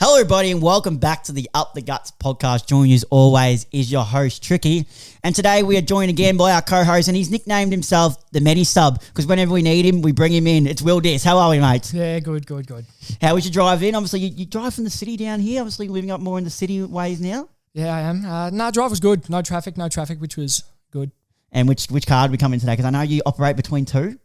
Hello, everybody, and welcome back to the Up the Guts podcast. Joining you as always is your host, Tricky. And today we are joined again by our co-host, and he's nicknamed himself the Medi Sub because whenever we need him, we bring him in. It's Will Dis. How are we, mate? Yeah, good. How was your drive in? Obviously, you drive from the city down here, obviously living up more in the city ways now. Yeah, I am. Drive was good. No traffic, which was good. And which car did we come in today? Because I know you operate between two.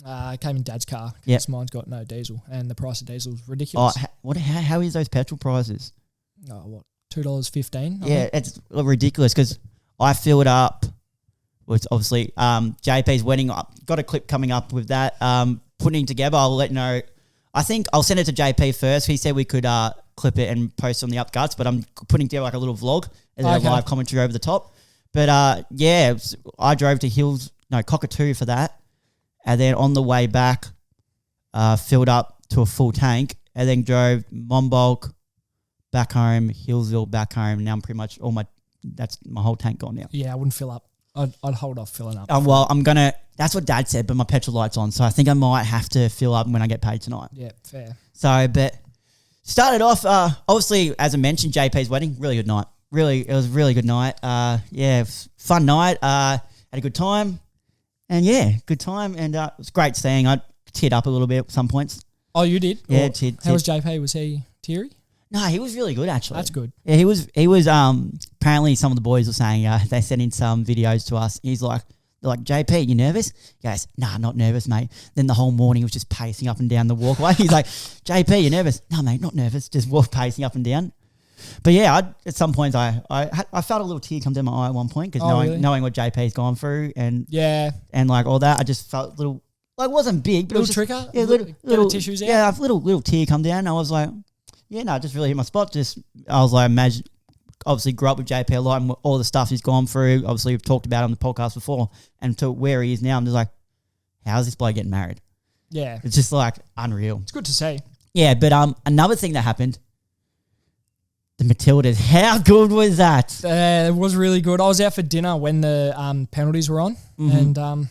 I came in Dad's car because mine's got no diesel, and the price of diesel is ridiculous. Oh, how is those petrol prices? Oh, $2.15? Yeah, it's ridiculous because I filled up. Well, it's obviously JP's wedding. I've got a clip coming up with that. Putting together, I'll let you know. I think I'll send it to JP first. He said we could clip it and post on the Up Guts, but I'm putting together like a little vlog and then a live commentary over the top. But I drove to Cockatoo for that. And then on the way back, filled up to a full tank, and then drove Monbulk back home, Hillsville back home. Now I'm pretty much that's my whole tank gone now. Yeah, I wouldn't fill up. I'd hold off filling up. Well, that's what Dad said, but my petrol light's on, so I think I might have to fill up when I get paid tonight. Yeah, fair. So, but started off, obviously, as I mentioned, JP's wedding, really good night. It was a really good night. Fun night. Had a good time. And good time, and it was great seeing. I teared up a little bit at some points. Oh, you did? Yeah, How was JP? Was he teary? No, he was really good actually. That's good. Yeah, he was. Apparently, some of the boys were saying they sent in some videos to us. They're like, JP, you nervous? He goes, nah, not nervous, mate. Then the whole morning he was just pacing up and down the walkway. He's like, JP, you nervous? No, mate, not nervous. Just pacing up and down. But at some points I felt a little tear come down my eye at one point because knowing what JP's gone through and like all that, I just felt a little, like it wasn't big, but little it was just, tricker, little tissues out. Yeah, a little tear come down. I was like, it just really hit my spot. I was like, imagine, obviously grew up with JP a lot and all the stuff he's gone through. Obviously we've talked about it on the podcast before, and to where he is now, I'm just like, how's this bloke getting married? Yeah, it's just like unreal. It's good to see. Yeah, but another thing that happened. The Matildas, how good was that? It was really good. I was out for dinner when the penalties were on, and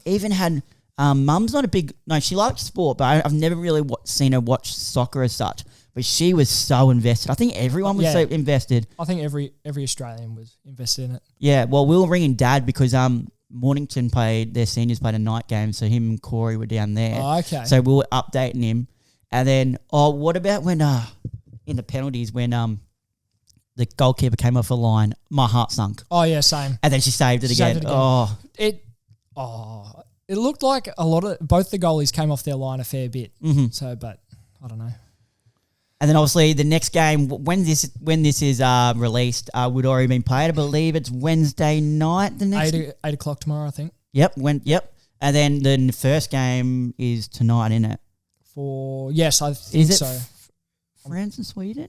even had Mum's not a big she likes sport, but I've never really seen her watch soccer as such. But she was so invested. I think everyone was so invested. I think every Australian was invested in it. Yeah, well, we were ringing Dad because Mornington their seniors played a night game, so him and Corey were down there. Oh, okay. So we were updating him, and then what about when in the penalties when the goalkeeper came off the line, my heart sunk. Oh yeah, same. And then she saved it again. It looked like both the goalies came off their line a fair bit. Mm-hmm. So, but I don't know. And then obviously the next game, when this is released, would already been played. I believe it's Wednesday night. The next 8 o'clock tomorrow, I think. Yep. And then the first game is tonight, isn't it? I think so. France and Sweden?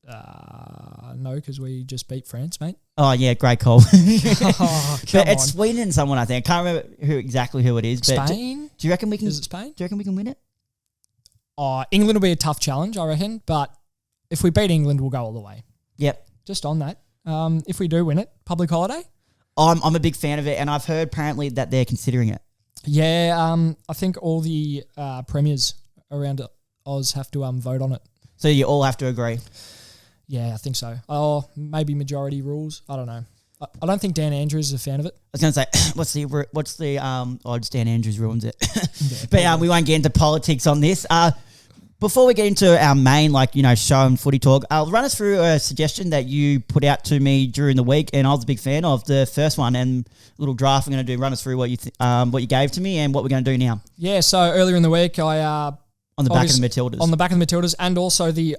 No, because we just beat France, mate. Oh, yeah, great call. But it's on. Sweden and someone, I think. I can't remember exactly who it is. Spain? Do you reckon we can... Is it Spain? Do you reckon we can win it? England will be a tough challenge, I reckon. But if we beat England, we'll go all the way. Yep. Just on that. If we do win it, public holiday? I'm a big fan of it, and I've heard apparently that they're considering it. Yeah, I think all the premiers around Oz have to vote on it. So you all have to agree? Yeah, I think so. Oh, maybe majority rules. I don't know. I don't think Dan Andrews is a fan of it. I was going to say, what's the odds Dan Andrews ruins it? Yeah, but we won't get into politics on this. Before we get into our main, show and footy talk, I'll run us through a suggestion that you put out to me during the week, and I was a big fan of the first one. And a little draft I'm going to do. Run us through what you gave to me and what we're going to do now. Yeah. So earlier in the week, on the back of the Matildas. On the back of the Matildas, and also the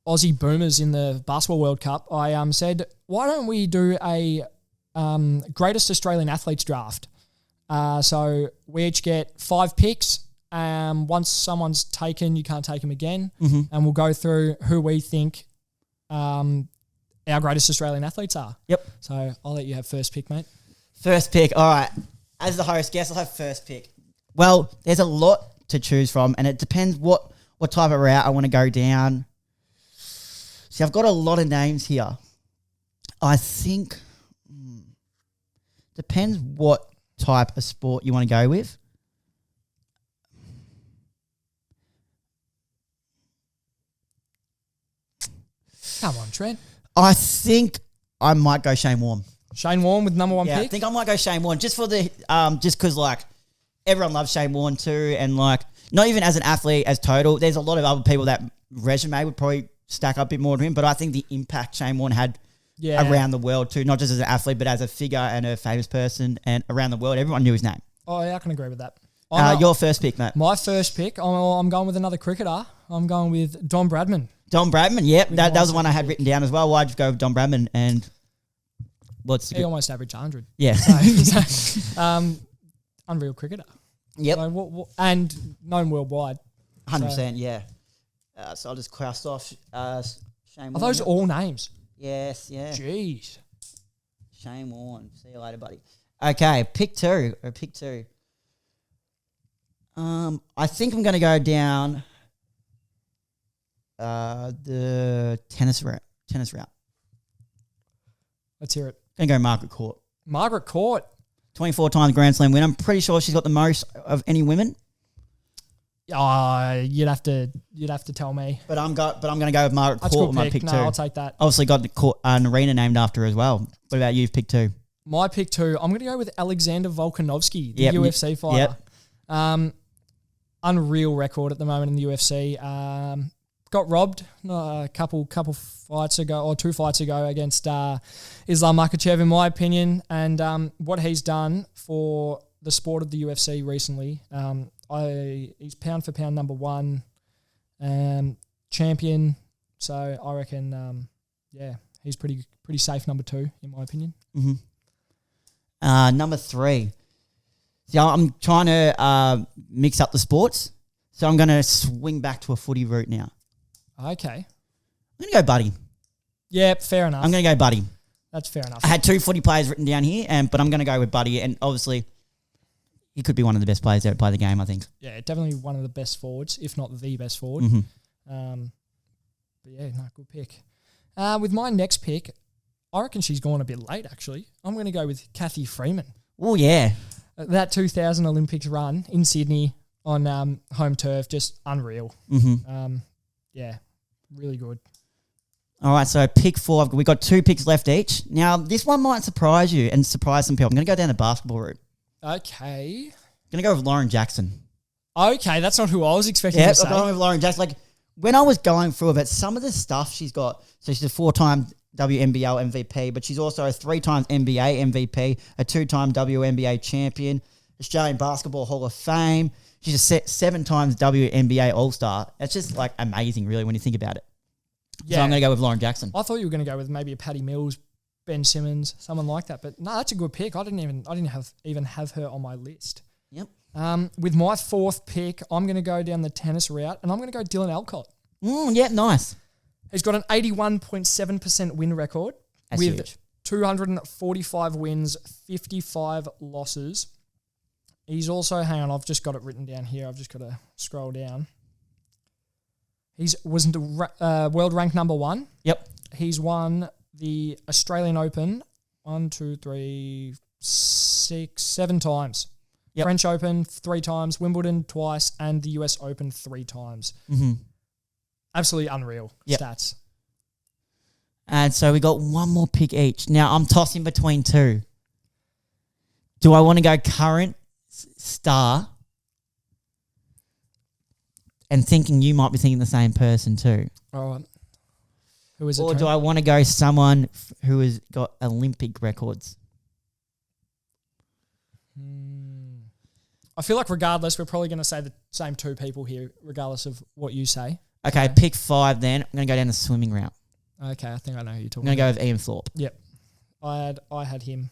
Aussie Boomers in the Basketball World Cup, I said, why don't we do a greatest Australian athletes draft? So we each get 5 picks. Once someone's taken, you can't take them again. Mm-hmm. And we'll go through who we think our greatest Australian athletes are. Yep. So I'll let you have first pick, mate. First pick. All right. As the host, guess I'll have first pick. Well, there's a lot to choose from, and it depends what type of route I want to go down. See, I've got a lot of names here. I think depends what type of sport you want to go with. Come on, Trent. I think I might go Shane Warne. Shane Warne with number one Yeah, pick. I think I might go Shane Warne just for the just because like everyone loves Shane Warne too, and like not even as an athlete as total. There's a lot of other people that resume would probably stack up a bit more to him, but I think the impact Shane Warne had around the world too, not just as an athlete, but as a figure and a famous person, and around the world, everyone knew his name. Oh, yeah, I can agree with that. Your first pick, mate. My first pick, I'm going with another cricketer. I'm going with Don Bradman. Don Bradman, yep. That was the one I had written down as well. Why'd you go with Don Bradman? And he almost averaged 100. Yeah. Unreal cricketer. Yep. So, and known worldwide. 100%, yeah. So I'll just cross off Shane Warne. Are those all names? Yes, yeah. Jeez. Shane Warne. See you later, buddy. Okay, pick two. I think I'm going to go down the tennis route. Let's hear it. I'm going to go Margaret Court. Margaret Court. 24 times Grand Slam winner. I'm pretty sure she's got the most of any women. You'd have to tell me. But I'm going to go with Margaret That's Court with my my pick two. I'll take that. Obviously got the court, an arena named after her as well. What about you? Pick two. My pick two. I'm going to go with Alexander Volkanovski, the UFC fighter. Yep. Unreal record at the moment in the UFC. Got robbed a couple fights ago, or 2 fights ago, against Islam Makhachev, in my opinion. And what he's done for the sport of the UFC recently, he's pound for pound number one champion. So I reckon, he's pretty safe number two, in my opinion. Mm-hmm. Number three. See, I'm trying to mix up the sports, so I'm going to swing back to a footy route now. Okay. I'm going to go Buddy. Yeah, fair enough. I'm going to go Buddy. That's fair enough. I had 2 footy players written down here, but I'm going to go with Buddy, and obviously he could be one of the best players ever play the game, I think. Yeah, definitely one of the best forwards, if not the best forward. Mm-hmm. But yeah, no, good pick. With my next pick, I reckon she's gone a bit late, actually. I'm going to go with Kathy Freeman. Oh, yeah. That 2000 Olympics run in Sydney on home turf, just unreal. Mm-hmm. Yeah, really good. All right, so pick 4. We got 2 picks left each. Now, this one might surprise you and surprise some people. I'm going to go down the basketball route. Okay. I'm going to go with Lauren Jackson. Okay, that's not who I was expecting to say. I'm going with Lauren Jackson. Like, when I was going through it, some of the stuff she's got, so she's a 4-time WNBL MVP, but she's also a 3-time NBA MVP, a 2-time WNBA champion, Australian Basketball Hall of Fame. She's a 7 times WNBA All-Star. It's just like amazing, really, when you think about it. Yeah. So I'm going to go with Lauren Jackson. I thought you were going to go with maybe a Patty Mills, Ben Simmons, someone like that. But no, that's a good pick. I didn't even have her on my list. Yep. With my 4th pick, I'm going to go down the tennis route, and I'm going to go Dylan Alcott. Yeah, nice. He's got an 81.7% win record. That's with huge. 245 wins, 55 losses. He's also, hang on, I've just got it written down here. I've just got to scroll down. Wasn't world ranked number 1. Yep. He's won the Australian Open 7 times. Yep. French Open 3 times, Wimbledon twice, and the US Open 3 times. Mm-hmm. Absolutely unreal stats. And so we got 1 more pick each. Now I'm tossing between 2. Do I want to go current star? And thinking you might be thinking the same person too. All right. Who is it? Or do I want to go someone who has got Olympic records? I feel like regardless, we're probably going to say the same 2 people here, regardless of what you say. Okay, pick 5 then. I'm going to go down the swimming route. Okay, I think I know who you're talking I'm going about. to go with Ian Thorpe. Yep. I had him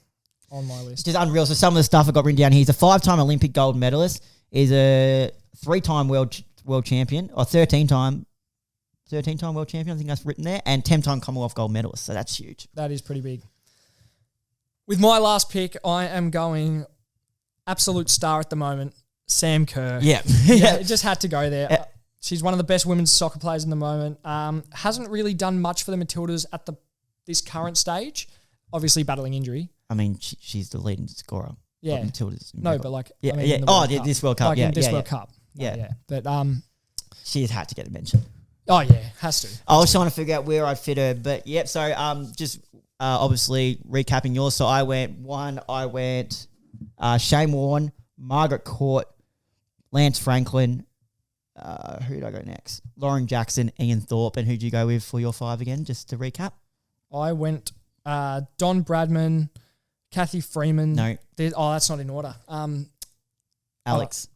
on my list. Just unreal. So some of the stuff I got written down here. He's a 5-time Olympic gold medalist. He's a 3-time world champion, or 13-time world champion. I think that's written there, and 10-time Commonwealth gold medalist. So that's huge. That is pretty big. With my last pick, I am going absolute star at the moment, Sam Kerr. Yeah. Yeah, it just had to go there. She's one of the best women's soccer players in the moment. Hasn't really done much for the Matildas at this current stage. Obviously battling injury. I mean, she's the leading scorer. Yeah. Matilda's. No, but like... Yeah, I mean, yeah. in the World Oh, Cup. this World Cup. Like yeah, in this yeah, World yeah. Cup. Yeah. Yeah. But... she has had to get a mention. Oh, yeah, has to. I was trying to figure out where I'd fit her. But, yep, so just obviously recapping yours. So I went Shane Warne, Margaret Court, Lance Franklin. Who did I go next? Lauren Jackson, Ian Thorpe. And who did you go with for your 5 again, just to recap? I went Don Bradman, Kathy Freeman. No. That's not in order. Alex.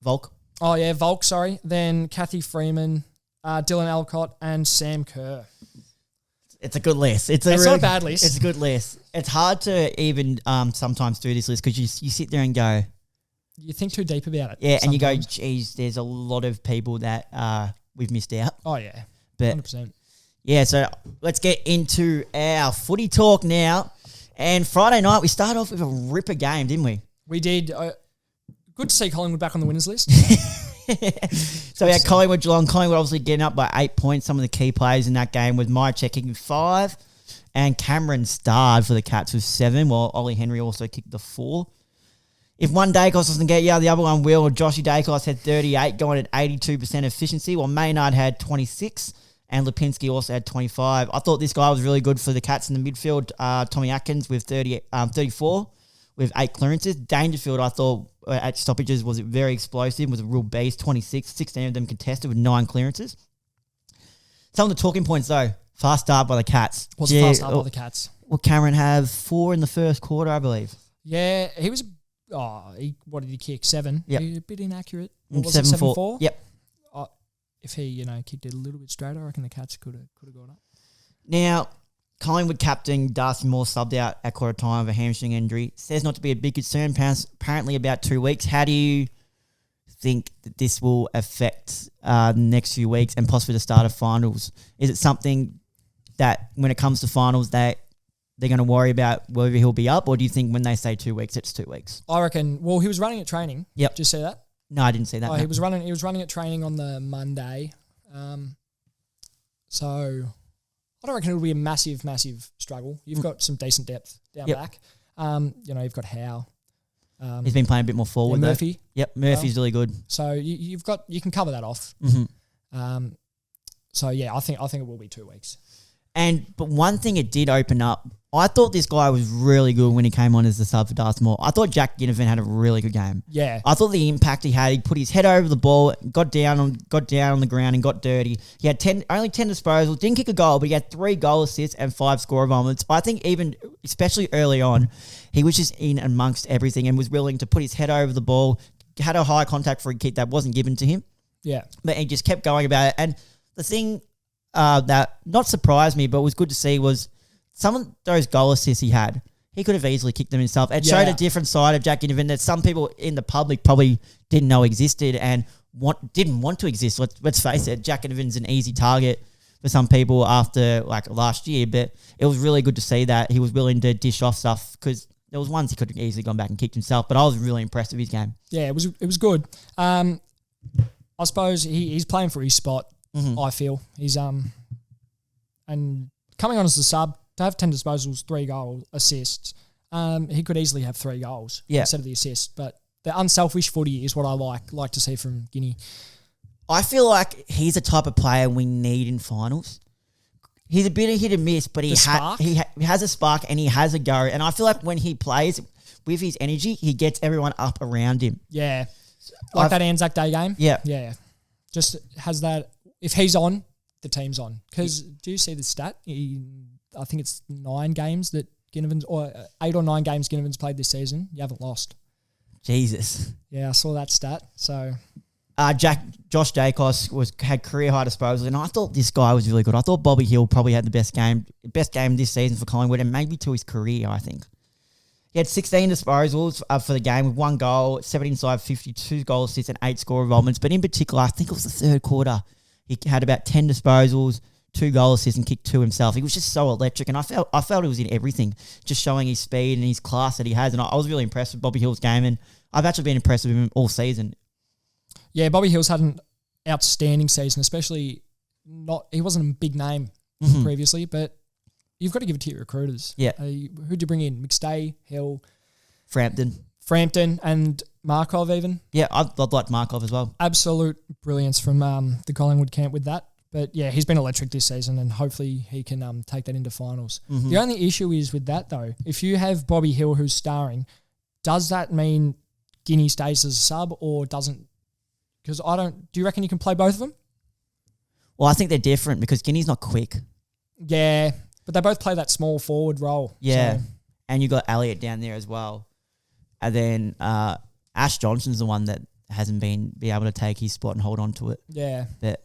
Volk. Oh, yeah, Volk, sorry. Then Kathy Freeman, Dylan Alcott, and Sam Kerr. It's a good list. It's not a bad list. It's a good list. It's hard to even sometimes do this list because you sit there and go... You think too deep about it. Yeah, sometimes. and you go, geez, there's a lot of people that we've missed out. Oh, yeah. But 100%. Yeah, so let's get into our footy talk now. And Friday night, we started off with a ripper game, didn't we? We did. Good to see Collingwood back on the winners list. So we had Collingwood, Geelong. Collingwood obviously getting up by 8 points. Some of the key players in that game was Myercheck kicking 5 and Cameron starred for the Cats with 7, while Ollie Henry also kicked the 4. If one Dacos doesn't get you, the other one will. Joshy Dacos had 38, going at 82% efficiency, while Maynard had 26 and Lipinski also had 25. I thought this guy was really good for the Cats in the midfield. Tommy Atkins with 34 with 8 clearances. Dangerfield, I thought, at stoppages was very explosive, was a real beast, 26, 16 of them contested with 9 clearances. Some of the talking points, though. Fast start by the Cats. What's the fast start by the Cats? Well, Cameron have 4 in the first quarter, I believe. Yeah, he was... what did he kick? 7? Yep. A bit inaccurate. What was 7-4? It, 7-4? Yep. If he, kicked it a little bit straighter, I reckon the Cats could have gone up. Now, Collingwood captain Darcy Moore subbed out at quarter time of a hamstring injury. Says not to be a big concern, apparently about 2 weeks. How do you think that this will affect the next few weeks and possibly the start of finals? Is it something that when it comes to finals that they're going to worry about whether he'll be up, or do you think when they say 2 weeks, it's 2 weeks? I reckon, well, he was running at training. Yep. Did you see that? No, I didn't see that. Oh, he was running at training on the Monday. So I don't reckon it'll be a massive struggle. You've got some decent depth down back. You've got Howe. He's been playing a bit more forward. Murphy. Yep, Murphy's really good. So you can cover that off. Mm-hmm. So yeah, I think it will be 2 weeks. But one thing it did open up, I thought this guy was really good when he came on as the sub for Darcy Moore. I thought Jack Ginnivan had a really good game. Yeah. I thought the impact he had, he put his head over the ball, got down on the ground and got dirty. He had only 10 disposals, didn't kick a goal, but he had 3 goal assists and 5 score moments. I think even, especially early on, he was just in amongst everything and was willing to put his head over the ball, had a high contact free kick that wasn't given to him. Yeah. But he just kept going about it. And the thing that not surprised me, but was good to see was some of those goal assists he had, he could have easily kicked them himself. It showed a different side of Jack Ginnivan that some people in the public probably didn't know existed and didn't want to exist. Let's face it, Jack Ginnivan's an easy target for some people after last year, but it was really good to see that he was willing to dish off stuff because there was ones he could have easily gone back and kicked himself, but I was really impressed with his game. Yeah, it was good. I suppose he's playing for his spot. Mm-hmm. I feel he's and coming on as the sub to have 10 disposals, 3 goal assists. He could easily have 3 goals instead of the assist. But the unselfish footy is what I like to see from Guinea. I feel like he's the type of player we need in finals. He's a bit of hit and miss, but he has a spark and he has a go. And I feel like when he plays with his energy, he gets everyone up around him. Yeah, like that Anzac Day game. Yeah. Just has that. If he's on, the team's on. Because do you see the stat? I think it's 9 games that Ginnivan's, or 8 or 9 games Ginnivan's played this season. You haven't lost. Jesus. Yeah, I saw that stat. So, Josh Dacos had career high disposals, and I thought this guy was really good. I thought Bobby Hill probably had the best game this season for Collingwood, and maybe to his career. I think he had 16 disposals for the game with 1 goal, 7 inside 52 goal assists, and 8 score involvements. But in particular, I think it was the third quarter. He had about 10 disposals, 2 goal assists, and kicked 2 himself. He was just so electric, and I felt he was in everything, just showing his speed and his class that he has. And I was really impressed with Bobby Hill's game, and I've actually been impressed with him all season. Yeah, Bobby Hill's had an outstanding season, especially he wasn't a big name previously, but you've got to give it to your recruiters. Yeah. Who'd you bring in? McKay, Hill, Frampton, and Markov even. Yeah, I'd like Markov as well. Absolute brilliance from the Collingwood camp with that. But yeah, he's been electric this season, and hopefully he can take that into finals. Mm-hmm. The only issue is with that though, if you have Bobby Hill who's starring, does that mean Guinea stays as a sub or doesn't? Because do you reckon you can play both of them? Well, I think they're different because Guinea's not quick. Yeah, but they both play that small forward role. Yeah, so. and you got Elliott down there as well. And then Ash Johnson's the one that hasn't been able to take his spot and hold on to it. Yeah. But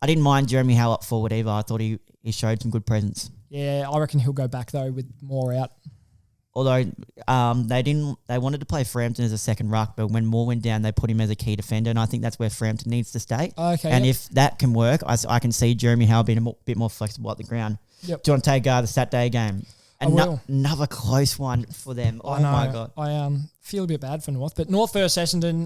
I didn't mind Jeremy Howe up forward either. I thought he showed some good presence. Yeah, I reckon he'll go back though with Moore out. Although they wanted to play Frampton as a second ruck, but when Moore went down, they put him as a key defender, and I think that's where Frampton needs to stay. Okay. And if that can work, I can see Jeremy Howe being a bit more flexible at the ground. Yep. Do you want to take the Saturday game? Another close one for them. Oh my God. I feel a bit bad for North, but North versus Essendon.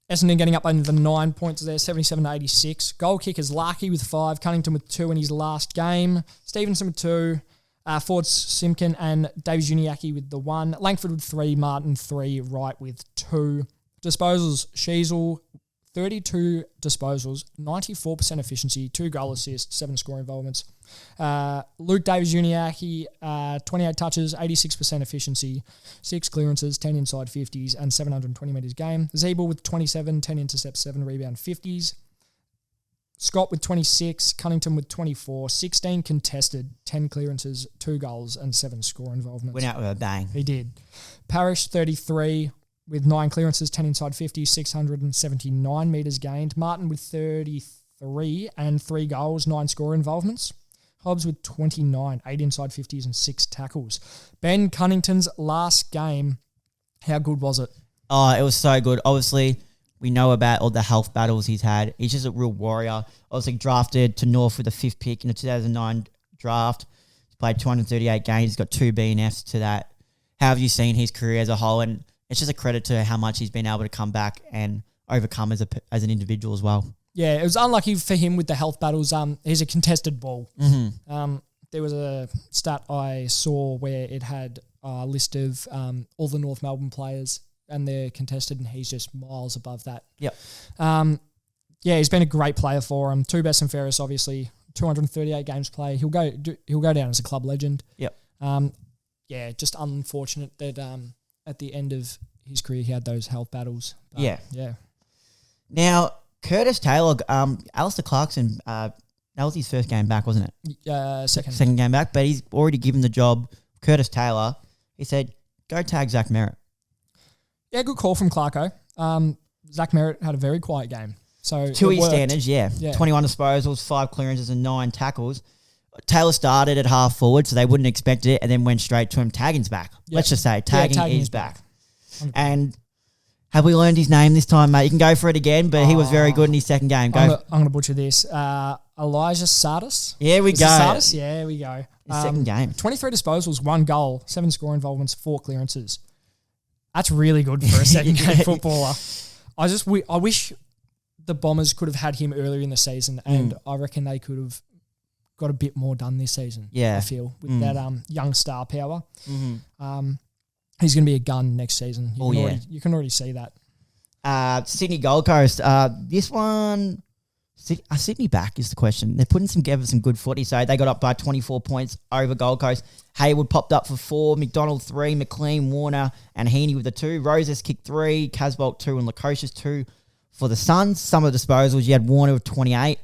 Essendon getting up over 9 points there, 77-86. Goal kickers Larkey with 5, Cunnington with 2 in his last game, Stevenson with 2, Ford Simpkin and Davies Uniacke with the 1, Langford with 3, Martin 3, Wright with 2. Disposals, Sheasel, 32 disposals, 94% efficiency, 2 goal assists, 7 score involvements. Luke Davies Uniacke, 28 touches, 86% efficiency, 6 clearances, 10 inside 50s, and 720 metres game. Zeeble with 27, 10 intercepts, 7 rebound 50s. Scott with 26, Cunnington with 24, 16 contested, 10 clearances, 2 goals, and 7 score involvements. Went out with a bang. He did. Parrish, 33, with 9 clearances, 10 inside 50, 679 metres gained. Martin with 33 and 3 goals, 9 score involvements. Hobbs with 29, 8 inside 50s and 6 tackles. Ben Cunnington's last game, how good was it? Oh, it was so good. Obviously, we know about all the health battles he's had. He's just a real warrior. Obviously, drafted to North with the 5th pick in the 2009 draft. He's played 238 games. He's got 2 BNFs to that. How have you seen his career as a whole? And it's just a credit to how much he's been able to come back and overcome as an individual as well. Yeah, it was unlucky for him with the health battles. He's a contested ball. Mm-hmm. There was a stat I saw where it had a list of all the North Melbourne players and they're contested, and he's just miles above that. Yep. Yeah, he's been a great player for him. 2 best and fairest, obviously. 238 games play. He'll go down as a club legend. Yep. Yeah, just unfortunate that at the end of his career he had those health battles. But yeah. Now, Curtis Taylor, Alistair Clarkson, that was his first game back, wasn't it? Second game back, but he's already given the job. Curtis Taylor, he said, go tag Zach Merritt. Yeah, good call from Clarko. Zach Merritt had a very quiet game. So to his standards, yeah. 21 disposals, 5 clearances and 9 tackles. Taylor started at half forward, so they wouldn't expect it, and then went straight to him. Tagging's back. Yep. Let's just say tagging is back. And have we learned his name this time, mate? You can go for it again, but he was very good in his second game. I'm going to butcher this. Elijah Sardis. Yeah, we go. Sardis? Yeah, we go. His second game. 23 disposals, 1 goal, 7 score involvements, 4 clearances. That's really good for a second game footballer. I wish the Bombers could have had him earlier in the season, and I reckon they could have got a bit more done this season. Yeah, I feel with that young star power. Mm-hmm. He's going to be a gun next season. You can already see that. Sydney Gold Coast. This one, Sydney back is the question. They're putting together some good footy. So they got up by 24 points over Gold Coast. Hayward popped up for 4, McDonald 3, McLean, Warner, and Heaney with the 2. Roses kicked 3, Casbolt 2, and Lukosius 2 for the Suns. Some of the disposals, you had Warner with 28,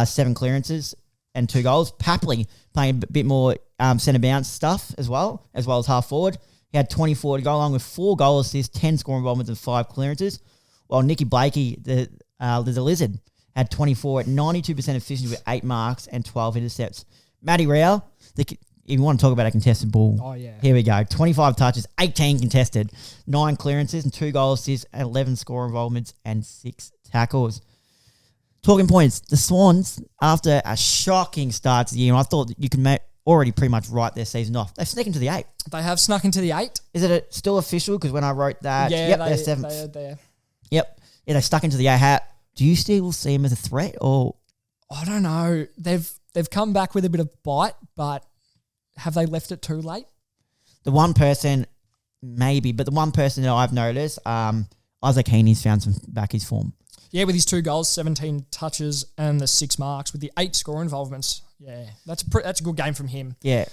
7 clearances and 2 goals. Papley playing a bit more centre bounce stuff as well as half forward. He had 24 to go along with 4 goal assists, 10 score involvements and 5 clearances. While Nicky Blakey, the Lizard, had 24 at 92% efficiency with 8 marks and 12 intercepts. Matty Rao, if you want to talk about a contested ball, here we go. 25 touches, 18 contested, 9 clearances and 2 goal assists, 11 score involvements and 6 tackles. Talking points, the Swans, after a shocking start to the year, and I thought you could already pretty much write their season off. They've snuck into the 8. They have snuck into the 8. Is it still official? Because when I wrote that, they're 7th. They're. Yep. Yeah, they stuck into the 8. Do you still see them as a threat, or? I don't know. They've come back with a bit of bite, but have they left it too late? The one person, maybe, but the one person that I've noticed, Isaac Heaney's found back his form. Yeah, with his 2 goals, 17 touches, and the 6 marks with the 8 score involvements. Yeah, that's a good game from him. Yeah.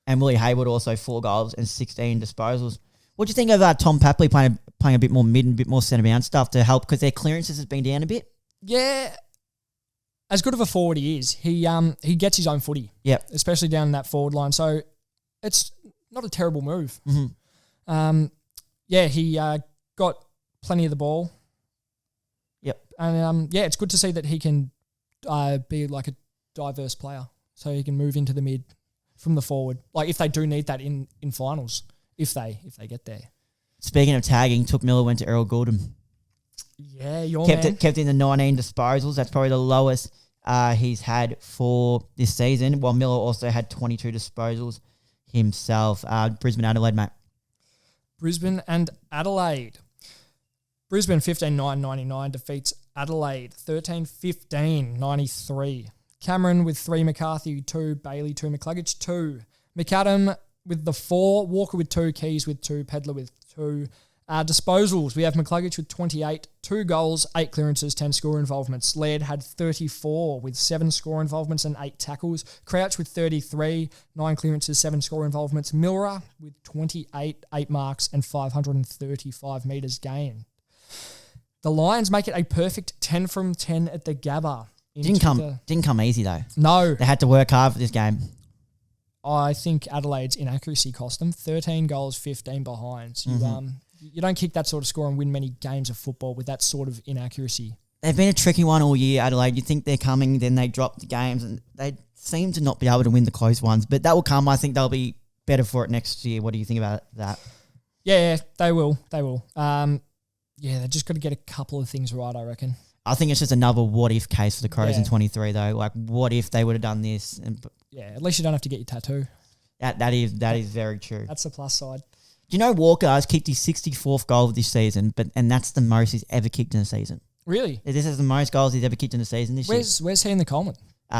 And Willie Hayward also 4 goals and 16 disposals. What do you think of Tom Papley playing a bit more mid and a bit more centre bound stuff to help because their clearances has been down a bit? Yeah. As good of a forward he is, he gets his own footy. Yep. Especially down that forward line. So it's not a terrible move. Mm-hmm. He got plenty of the ball. Yep. And it's good to see that he can be like a diverse player. So he can move into the mid from the forward. Like if they do need that in finals, if they get there. Speaking of tagging, Took Miller went to Errol Goulden. Yeah, your kept man. It kept in the 19 disposals. That's probably the lowest he's had for this season. While Miller also had 22 disposals himself. Brisbane, Adelaide, mate. Brisbane and Adelaide. Brisbane 15-9-99 defeats Adelaide 13-15-93. Cameron with 3, McCarthy 2, Bailey 2, McCluggage 2. McAdam with the 4, Walker with 2, Keys with 2, Pedler with 2. Disposals, we have McCluggage with 28, 2 goals, 8 clearances, 10 score involvements. Laird had 34 with 7 score involvements and 8 tackles. Crouch with 33, 9 clearances, 7 score involvements. Milra with 28, 8 marks and 535 metres gained. The Lions make it a perfect 10 from 10 at the Gabba. Didn't come easy though. No. They had to work hard for this game. I think Adelaide's inaccuracy cost them 13 goals, 15 behinds. You don't kick that sort of score and win many games of football with that sort of inaccuracy. They've been a tricky one all year, Adelaide. You think they're coming, then they drop the games, and they seem to not be able to win the close ones. But that will come. I think they'll be better for it next year. What do you think about that? Yeah, they will. They will. They just got to get a couple of things right, I reckon. I think it's just another what-if case for the Crows in 23, though. Like, what if they would have done this? At least you don't have to get your tattoo. That is very true. That's the plus side. Do you know Walker has kicked his 64th goal of this season, and that's the most he's ever kicked in a season? Really? This is the most goals he's ever kicked in a season this year. Where's he in the Coleman?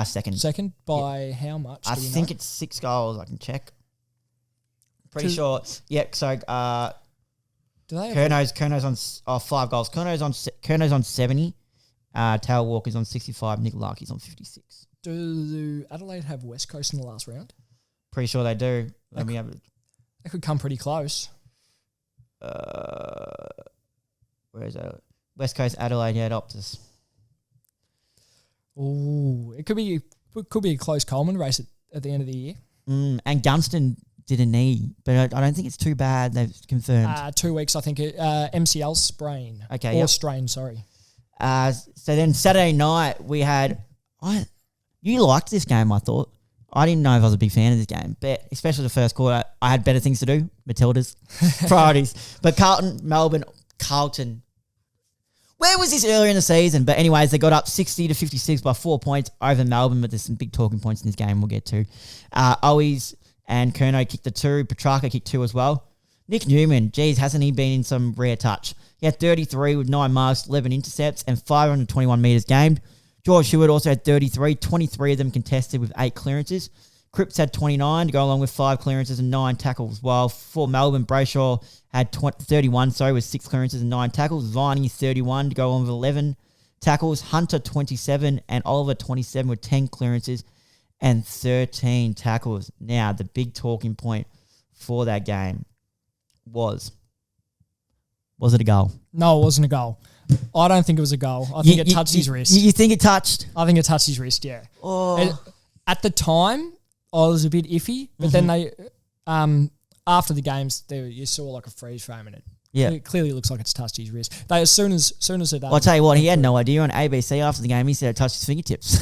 Second. Second by how much? I think it's 6 goals. I can check. Pretty sure. Yeah. So do they? Kerno's on 5 goals. Kerno's on 70. Taylor Walker's on 65. Nick Larkey's on 56. Do Adelaide have West Coast in the last round? Pretty sure they do. They could come pretty close. Where is that? West Coast, Adelaide, Optus. Ooh, it could be a close Coleman race at the end of the year. And Gunston did a knee, but I don't think it's too bad. They've confirmed 2 weeks, I think. MCL sprain. Okay, or strain. Sorry. So then Saturday night we had. You liked this game, I thought. I didn't know if I was a big fan of this game, but especially the first quarter, I had better things to do. Matildas, priorities. But Carlton. Where was this earlier in the season? But anyways, they got up 60-56 by 4 points over Melbourne, but there's some big talking points in this game we'll get to. Owies and Curnow kicked the 2. Petrarca kicked 2 as well. Nick Newman, hasn't he been in some rare touch? He had 33 with 9 marks, 11 intercepts, and 521 metres gained. George Hewitt also had 33, 23 of them contested with 8 clearances. Cripps had 29 to go along with 5 clearances and 9 tackles, while for Melbourne, Brayshaw had 31 with 6 clearances and 9 tackles. Viney 31 to go on with 11 tackles. Hunter 27 and Oliver 27 with 10 clearances and 13 tackles. Now, the big talking point for that game was it a goal? No, it wasn't a goal. I don't think it was a goal. I think it touched his wrist. You think it touched? I think it touched his wrist, yeah. Oh. At the time, I was a bit iffy, but then they, after the games, you saw like a freeze frame in it. Yeah. It clearly looks like it's touched his wrist. As soon as it I'll tell you what, he had no idea. On ABC after the game, he said it touched his fingertips.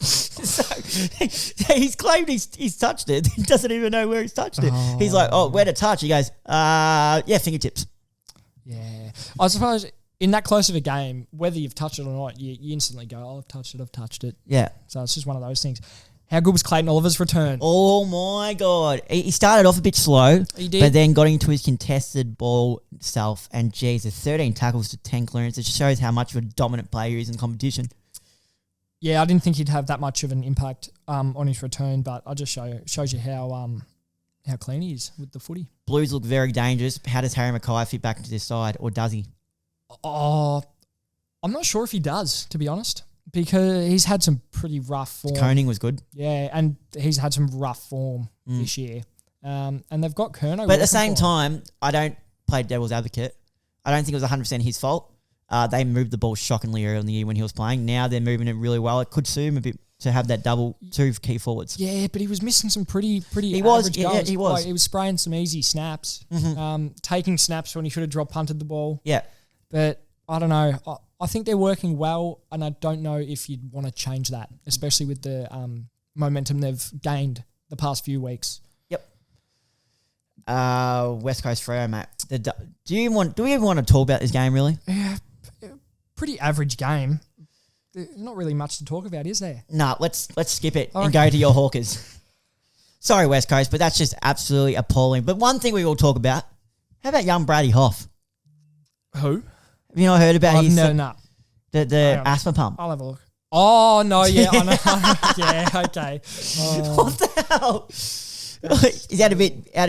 So he's claimed he's touched it. He doesn't even know where he's touched it. He's like, where to touch? He goes, fingertips. Yeah. I suppose in that close of a game, whether you've touched it or not, you instantly go, I've touched it. Yeah. So it's just one of those things. How good was Clayton Oliver's return? Oh, my God. He started off a bit slow. He did. But then got into his contested ball self. And, Jesus, 13 tackles to 10 clearances. It just shows how much of a dominant player he is in competition. Yeah, I didn't think he'd have that much of an impact on his return, but I just shows you how clean he is with the footy. Blues look very dangerous. How does Harry McKay fit back into this side, or does he? Oh, I'm not sure if he does, to be honest, because he's had some pretty rough form. Koning was good. Yeah, and he's had some rough form this year. And they've got Kerno. But at the same time, I don't play devil's advocate. I don't think it was 100% his fault. They moved the ball shockingly early in the year when he was playing. Now they're moving it really well. It could suit him a bit to have that two key forwards. Yeah, but he was missing some pretty He average was, goals. yeah, he was. Like, he was spraying some easy snaps, taking snaps when he should have punted the ball. Yeah. But I don't know. I think they're working well, and I don't know if you'd want to change that, especially with the momentum they've gained the past few weeks. Yep. West Coast Freo, mate. Do we even want to talk about this game, really? Yeah, pretty average game. There's not really much to talk about, is there? No, let's skip it and go to your Hawkers. Sorry, West Coast, but that's just absolutely appalling. But one thing we will talk about, how about young Brady Hoff? Who? Have you not heard about his no. The asthma pump? I'll have a look. Oh, no, yeah, I know. Yeah, okay. What the hell? Is that a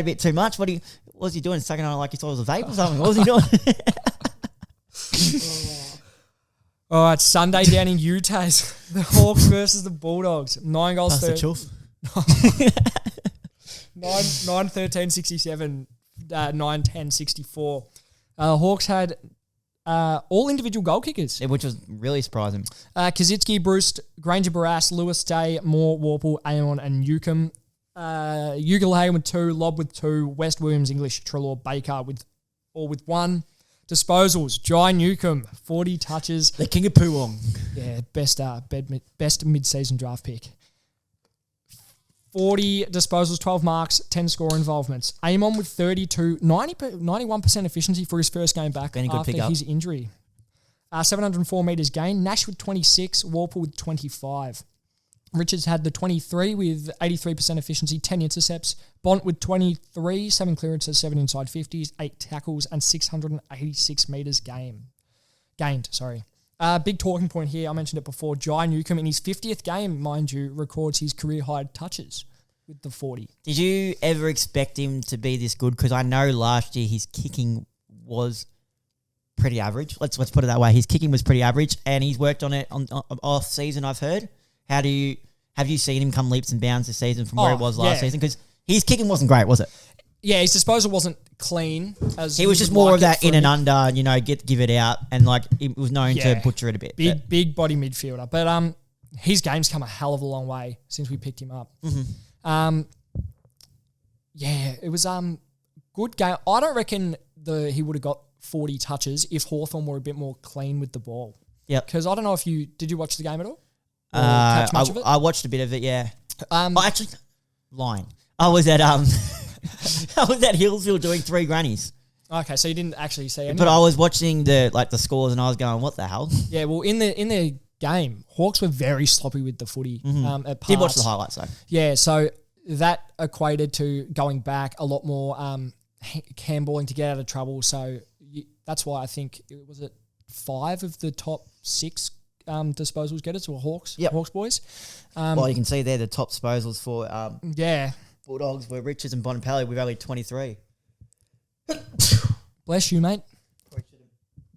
bit too much? What was he doing? Sucking on it like he thought it was a vape or something? What was he doing? All right, Sunday down in Utah, the Hawks versus the Bulldogs. 9 goals. That's the truth. 9-13-67, 9-10-64. Hawks had all individual goal kickers. Yeah, which was really surprising. Kaczynski, Bruce, Granger, Barras, Lewis, Day, Moore, Warple, Amon, and Newcomb. Ugalhay with 2, Lobb with 2, West, Williams, English, Trelaw, Baker with 1. Disposals, Jai Newcomb, 40 touches. The king of Poowong. Yeah, best mid-season draft pick. 40 disposals, 12 marks, 10 score involvements. Amon with 32, 91% efficiency for his first game back after his injury. 704 metres gained. Nash with 26, Warple with 25. Richards had the 23 with 83% efficiency, 10 intercepts. Bont with 23, 7 clearances, 7 inside 50s, 8 tackles, and 686 metres gained. Big talking point here, I mentioned it before, Jai Newcomb in his 50th game, mind you, records his career-high touches with the 40. Did you ever expect him to be this good? Because I know last year his kicking was pretty average. Let's put it that way. His kicking was pretty average, and he's worked on it on off season, I've heard. Have you seen him come leaps and bounds this season from where it was last season? Because his kicking wasn't great, was it? Yeah, his disposal wasn't clean. As he was just more of that in and under, give it out, and he was known to butcher it a bit. Big body midfielder, but his game's come a hell of a long way since we picked him up. Mm-hmm. It was good game. I don't reckon he would have got 40 touches if Hawthorn were a bit more clean with the ball. Yeah, because I don't know if did you watch the game at all? Catch much of it? I watched a bit of it, yeah. Lying. I was at Hillsville doing 3 grannies. Okay, so you didn't actually see any. But I was watching the scores and I was going, what the hell? Yeah, well, in the game, Hawks were very sloppy with the footy. At parts. Did watch the highlights though. Yeah, so that equated to going back a lot more handballing to get out of trouble. So that's why I think it was 5 of the top 6 disposals getters were Hawks. Yep. Hawks boys. Well, you can see there the top disposals for Bulldogs were Richards and Bontempelli with only 23. Bless you, mate.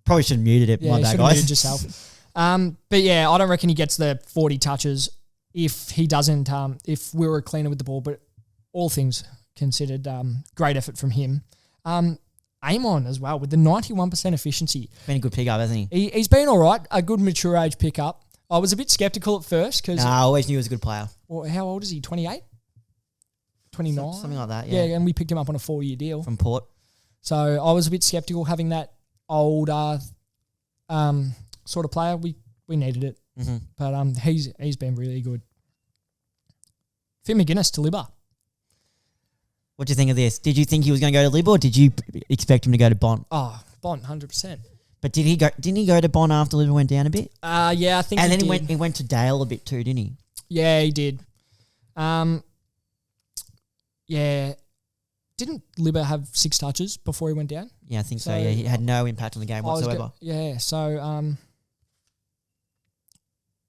Probably should have muted it. Yeah, my bad, should have muted yourself. But yeah, I don't reckon he gets the 40 touches if he doesn't. If we were cleaner with the ball, but all things considered, great effort from him. Amon as well with the 91% efficiency. Been a good pickup, hasn't he? He's been all right. A good mature age pickup. I was a bit skeptical at first because I always knew he was a good player. Well, how old is he? 28, 29, something like that. Yeah, and we picked him up on a 4-year deal from Port. So I was a bit skeptical having that older sort of player. We needed it, but he's been really good. Finn McGuinness to Libba. What do you think of this? Did you think he was going to go to Lib or did you expect him to go to Bont? Oh, Bont, 100%. But didn't he go to Bont after Lib went down a bit? Yeah, I think. And then he went to Dale a bit too, didn't he? Yeah, he did. Yeah. Didn't Libba have 6 touches before he went down? Yeah, I think so. Yeah, he had no impact on the game whatsoever. So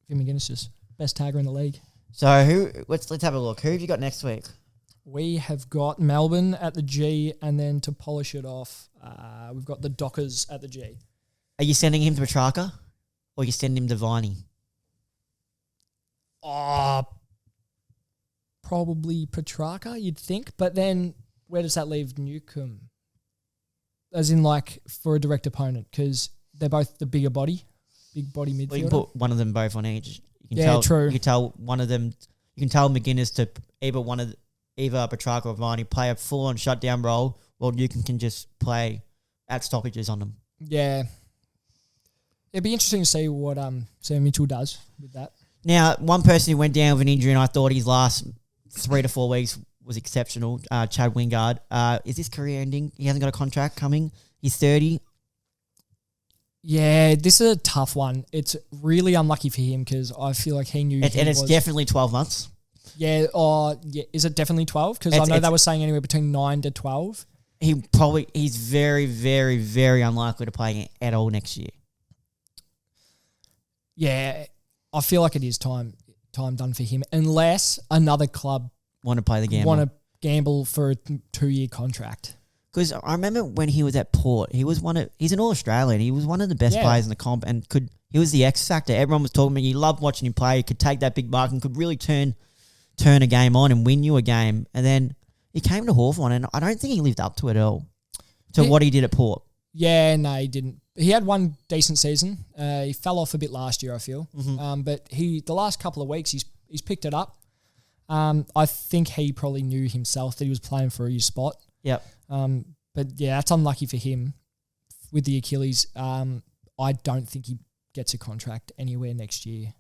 Finn McGuinness is best tagger in the league. So let's have a look. Who have you got next week? We have got Melbourne at the G, and then to polish it off, we've got the Dockers at the G. Are you sending him to Petrarca? or you send him to Viney? Probably Petrarca, you'd think. But then where does that leave Newcombe? As in, like, for a direct opponent, because they're both the big body midfielder. Well, you can put one of them both on each. True. You can tell one of them. You can tell McGuinness to either Petrarca or Viney play a full-on shutdown role, while Newcombe can just play at stoppages on them. Yeah. It'd be interesting to see what Sam Mitchell does with that. Now, one person who went down with an injury, and I thought his last 3 to 4 weeks was exceptional, Chad Wingard. Is this career ending? He hasn't got a contract coming. He's 30. Yeah, this is a tough one. It's really unlucky for him because I feel like he knew it's definitely 12 months. Yeah, is it definitely 12? Because I know they were saying anywhere between 9 to 12. He's very, very, very unlikely to play at all next year. Yeah, I feel like it is time done for him, unless another club want to play the gamble. Want to gamble for a 2-year contract. Because I remember when he was at Port, he's an All-Australian. He was one of the best players in the comp, and he was the X factor. Everyone was talking about him. You loved watching him play. He could take that big mark and could really turn a game on and win you a game. And then he came to Hawthorn, and I don't think he lived up to it at all, what he did at Port. Yeah, no, he didn't. He had one decent season. He fell off a bit last year, I feel. Mm-hmm. But the last couple of weeks, he's picked it up. I think he probably knew himself that he was playing for his spot. Yep. But yeah, that's unlucky for him with the Achilles. I don't think he gets a contract anywhere next year.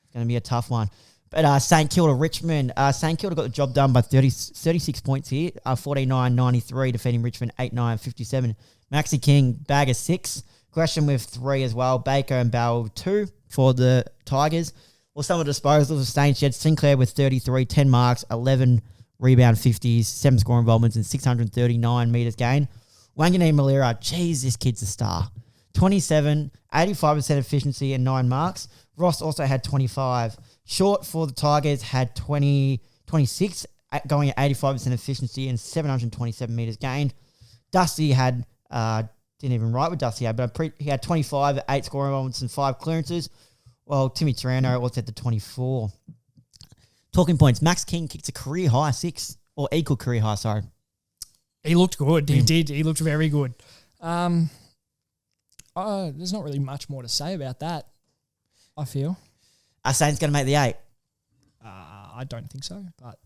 It's going to be a tough one. But St Kilda Richmond, St Kilda got the job done by 36 points here, 49-93, defeating Richmond 8-9-57. Maxi King, bag of 6. Gresham with 3 as well. Baker and Bell 2 for the Tigers. Well, some of the disposals of Stain Shed, Sinclair with 33, 10 marks, 11 rebound 50s, 7 score involvements, and 639 metres gained. Wangani Malira, geez, this kid's a star. 27, 85% efficiency and 9 marks. Ross also had 25. Short for the Tigers had 26, going at 85% efficiency and 727 metres gained. Dusty had, didn't even write with Dusty, but he had 25, 8 scoring moments and 5 clearances. Well, Timmy Taranto was at the 24. Talking points, Max King kicked a career high 6, or equal career high, sorry. He looked good. He did. He looked very good. There's not really much more to say about that, I feel. Are Saints going to make the 8? I don't think so. But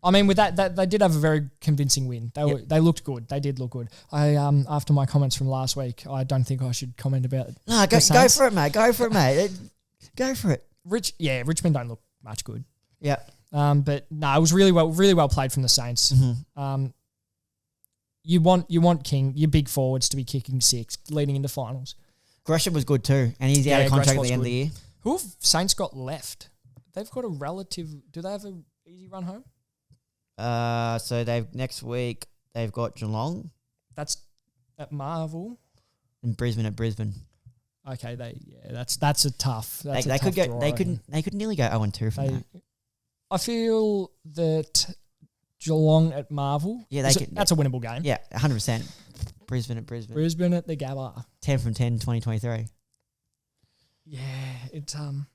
I mean, with that they did have a very convincing win. They looked good. They did look good. After my comments from last week, I don't think I should comment about it. No, go for it, mate. Go for it, mate. Go for it. Richmond don't look much good. Yeah. But no, it was really well played from the Saints. Mm-hmm. You want King, your big forwards, to be kicking 6, leading into finals. Gresham was good too, and he's out of contract at the end of the year. Who have Saints got left? They've got a relative. Do they have an easy run home? So next week they've got Geelong. That's at Marvel. And Brisbane at Brisbane. Okay, that's a tough. They could nearly go 0-2 from that. I feel that Geelong at Marvel. Yeah, that's a winnable game. Yeah, 100%. Brisbane at Brisbane. Brisbane at the Gabba. 10 from 10, 2023. Yeah, it's one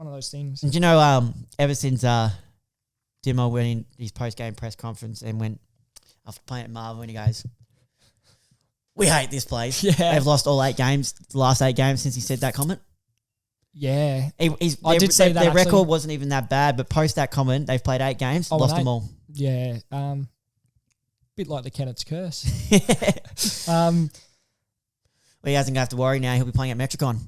of those things. And do you know, ever since Dimo went in his post-game press conference and went after playing at Marvel, and he goes, "We hate this place." Yeah, they've lost all 8 games, the last 8 games since he said that comment. Yeah, I did say that their record wasn't even that bad, but post that comment, they've played 8 games, lost them all. Yeah, bit like the Kennett's curse. Well, he hasn't got to have to worry now. He'll be playing at Metricon.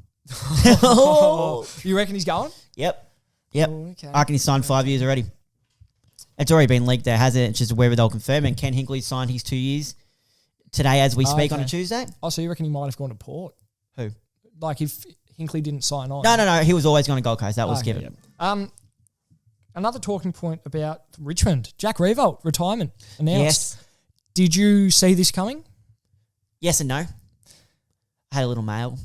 You reckon he's going? Yep. Oh, okay. I reckon he's signed 5 years already. It's already been leaked there, hasn't it? It's just whether they'll confirm. And Ken Hinkley signed his 2 years today as we speak on a Tuesday. Oh, so you reckon he might have gone to Port? Who? Like if Hinkley didn't sign on. No. He was always going to Gold Coast. That was given. Yeah. Another talking point about Richmond. Jack Revolt, retirement announced. Yes. Did you see this coming? Yes and no. I had a little mail.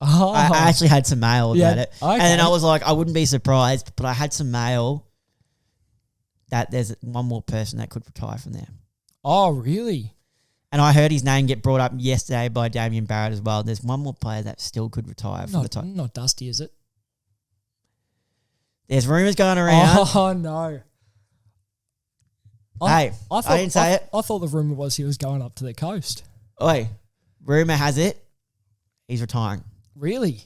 Oh. I actually had some mail about it. Okay. And then I was like, I wouldn't be surprised, but I had some mail that there's one more person that could retire from there. Oh, really? And I heard his name get brought up yesterday by Damien Barrett as well. There's one more player that still could retire from the top. Not Dusty, is it? There's rumours going around. Oh, no. I didn't say it. I thought the rumour was he was going up to the coast. Oi, rumour has it he's retiring. Really?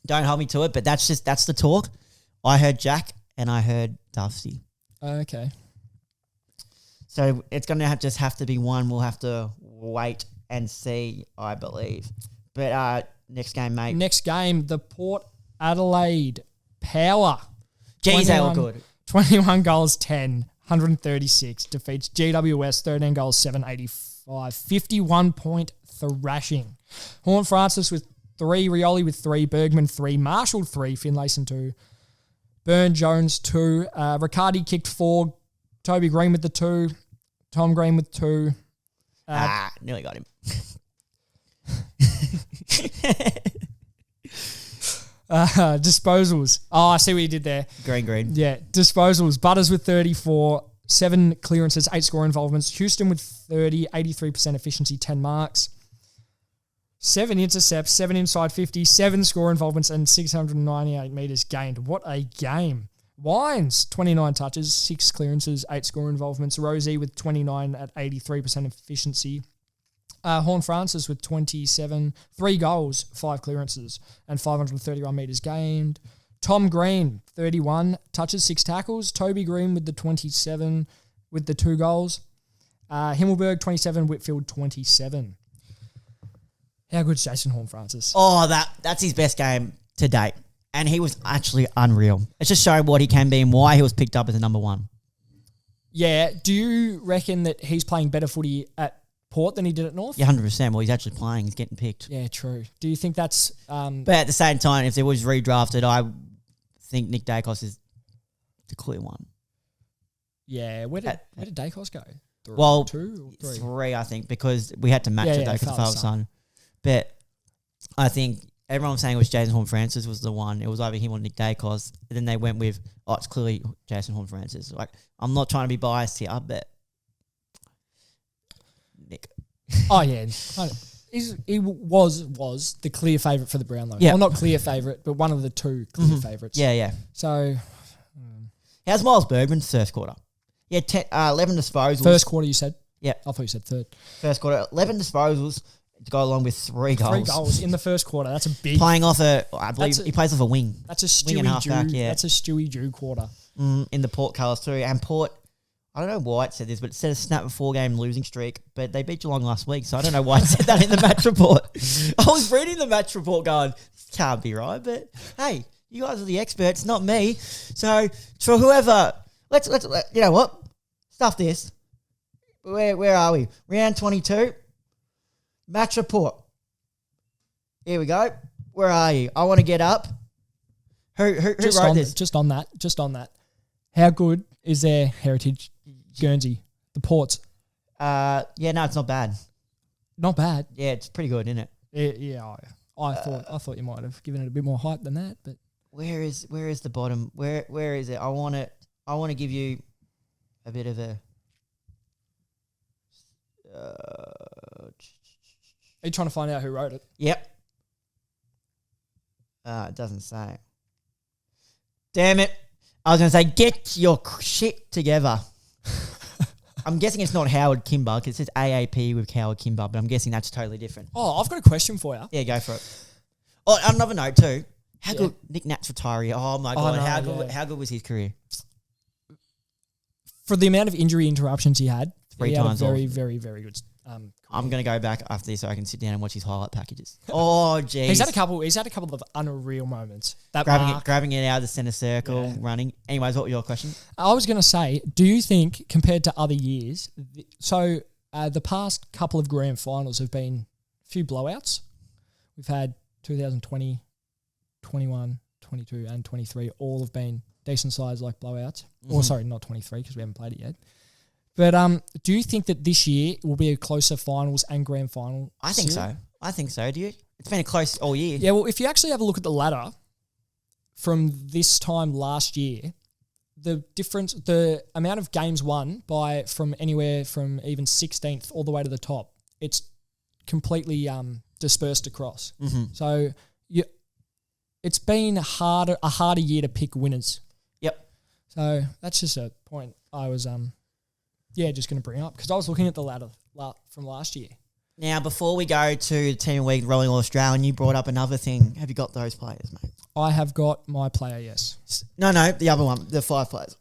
Don't hold me to it, but that's the talk. I heard Jack and I heard Dusty. Okay. So it's going to just have to be one. We'll have to wait and see, I believe. But next game, mate. Next game, the Port Adelaide Power. Jeez, they look good. 21 goals, 10, 136. Defeats GWS, 13 goals, 785. 51-point thrashing. Horn Francis with 3, Rioli with 3, Bergman 3, Marshall 3, Finlayson 2, Burn Jones 2, Riccardi kicked 4, Toby Green with the 2, Tom Green with 2. Nearly got him. Disposals. Oh, I see what you did there. Green. Yeah, disposals. Butters with 34, 7 clearances, 8 score involvements. Houston with 30, 83% efficiency, 10 marks. 7 intercepts, 7 inside 50, 7 score involvements, and 698 metres gained. What a game. Wines, 29 touches, 6 clearances, 8 score involvements. Rosie with 29 at 83% efficiency. Horn Francis with 27, 3 goals, 5 clearances, and 531 metres gained. Tom Green, 31 touches, 6 tackles. Toby Green with the 27 with the 2 goals. Himmelberg, 27, Whitfield, 27. How good's Jason Horn Francis? Oh, that's his best game to date. And he was actually unreal. It's just showing what he can be and why he was picked up as the number 1. Yeah. Do you reckon that he's playing better footy at Port than he did at North? Yeah, 100%. Well, he's actually playing. He's getting picked. Yeah, true. Do you think that's... But at the same time, if it was redrafted, I think Nick Dacos is the clear one. Yeah. Where did Dacos go? 2 or 3? 3, I think, because we had to match it because the father son. But I think everyone was saying it was Jason Horn-Francis was the one. It was either him or Nick Dacos. And then they went with, it's clearly Jason Horn-Francis. Like, I'm not trying to be biased here, but Nick. Oh, yeah. He was the clear favourite for the Brownlow. Yeah. Well, not clear favourite, but one of the 2 clear favourites. Yeah. So... How's Miles Bergman's first quarter? Yeah, 11 disposals. First quarter, you said? Yeah. I thought you said third. First quarter, 11 disposals to go along with 3 goals. 3 goals in the first quarter. That's a big... Playing off I believe he plays off a wing. That's a wing and halfback, yeah. That's a Stewie Jew quarter. In the Port colours too. And Port, I don't know why it said this, but it said a snap a 4-game losing streak, but they beat Geelong last week, so I don't know why it said that in the match report. I was reading the match report going, this can't be right, but hey, you guys are the experts, not me. So for whoever, let's you know what? Stuff this. Where are we? Round 22. Match report. Here we go. Where are you? I want to get up. Who wrote this? Just on that. How good is their heritage Guernsey? The Ports. No, it's not bad. Not bad. Yeah, it's pretty good, isn't it? Yeah. I thought you might have given it a bit more hype than that, but where is the bottom? Where is it? I want to give you a bit of a. Are you trying to find out who wrote it? Yep. It doesn't say. Damn it. I was going to say, get your shit together. I'm guessing it's not Howard Kimber because it says AAP with Howard Kimber, but I'm guessing that's totally different. Oh, I've got a question for you. Yeah, go for it. Oh, another note too. How good Nick Nat's retiree. Oh my God. How good was his career? For the amount of injury interruptions he had, 3 he times had a very, very, very good. I'm going to go back after this so I can sit down and watch his highlight packages. Oh, geez. He's had a couple of unreal moments. That grabbing it out of the centre circle, running. Anyways, what was your question? I was going to say, do you think compared to other years, the past couple of grand finals have been a few blowouts? We've had 2020, 21, 22 and 23 all have been decent size like blowouts. Or sorry, not 23 because we haven't played it yet. But do you think that this year will be a closer finals and grand final? I think so. Do you? It's been a close all year. Yeah, well, if you actually have a look at the ladder from this time last year, the difference, the amount of games won from anywhere from even 16th all the way to the top it's completely dispersed across. Mm-hmm. So it's been a harder year to pick winners. Yep. So that's just a point I was just going to bring up because I was looking at the ladder from last year. Now, before we go to the Team of the Week, Rolling All Australian, you brought up another thing. Have you got those players, mate? I have got my player, yes. No, the other one, the 5 players.